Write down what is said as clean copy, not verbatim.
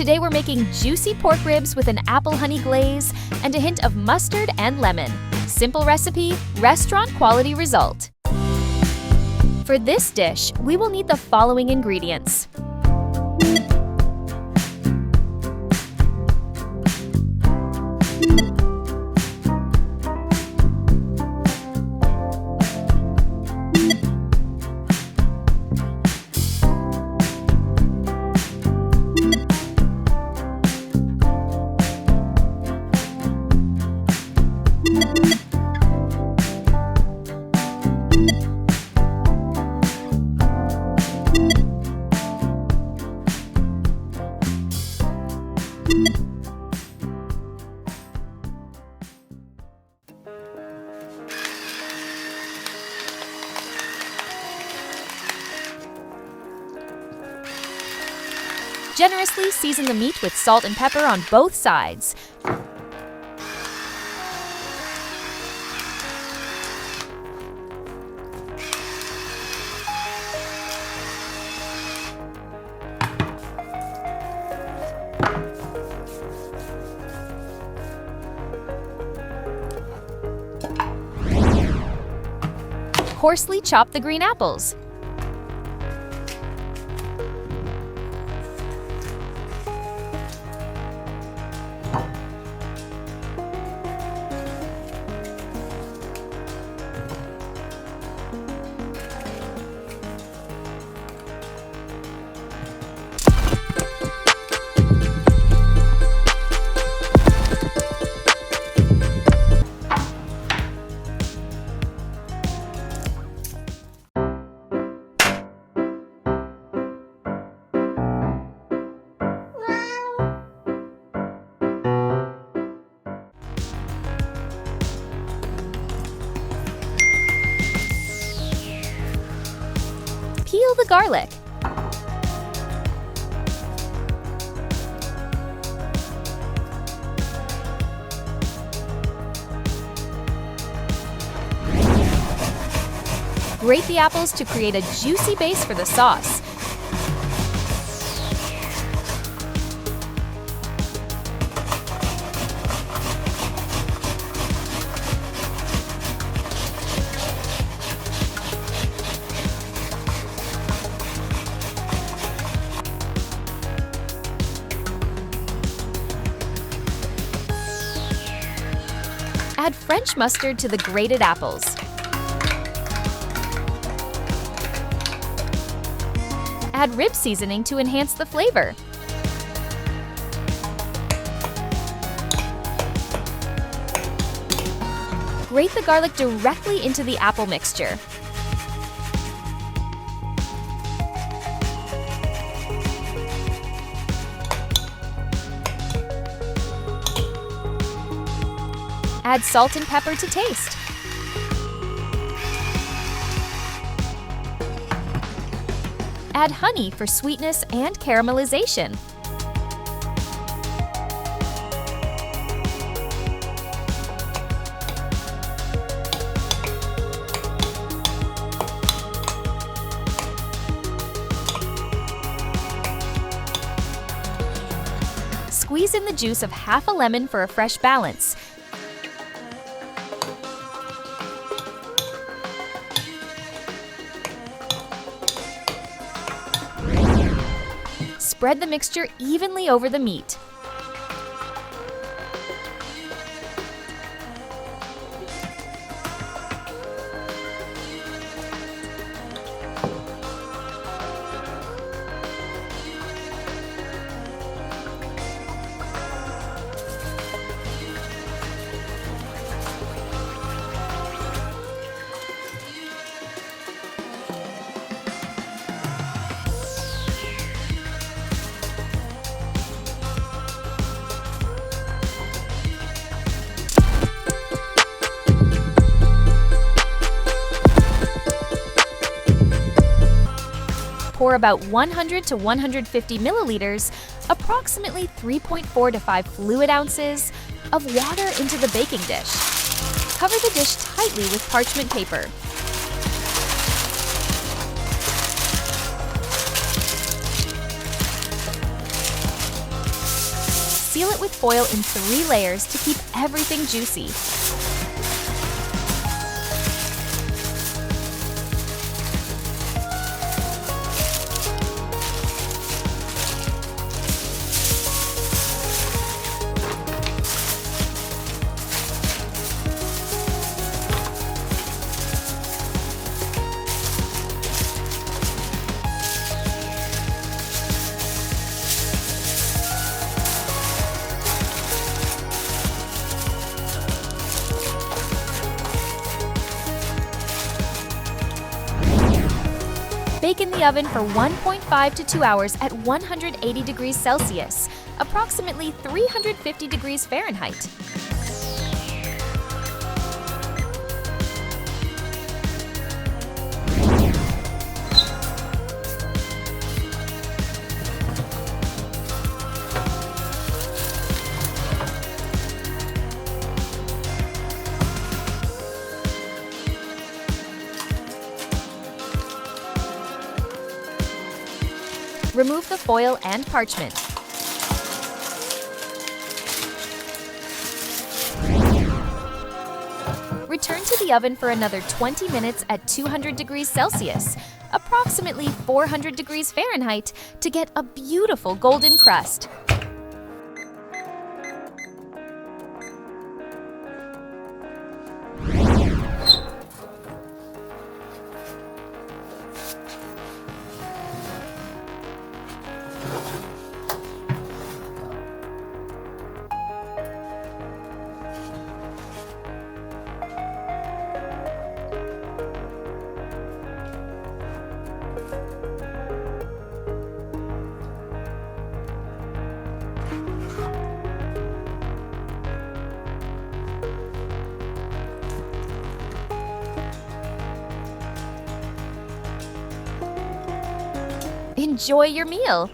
Today we're making juicy pork ribs with an apple honey glaze and a hint of mustard and lemon. Simple recipe, restaurant quality result. For this dish, we will need the following ingredients. Generously season the meat with salt and pepper on both sides. Coarsely chop the green apples. Peel the garlic. Grate the apples to create a juicy base for the sauce. Add French mustard to the grated apples. Add rib seasoning to enhance the flavor. Grate the garlic directly into the apple mixture. Add salt and pepper to taste. Add honey for sweetness and caramelization. Squeeze in the juice of half a lemon for a fresh balance. Spread the mixture evenly over the meat. Pour about 100 to 150 milliliters, approximately 3.4 to 5 fluid ounces, of water into the baking dish. Cover the dish tightly with parchment paper. Seal it with foil in 3 layers to keep everything juicy. Bake in the oven for 1.5 to 2 hours at 180 degrees Celsius, approximately 350 degrees Fahrenheit. Remove the foil and parchment. Return to the oven for another 20 minutes at 200 degrees Celsius, approximately 400 degrees Fahrenheit, to get a beautiful golden crust. Enjoy your meal!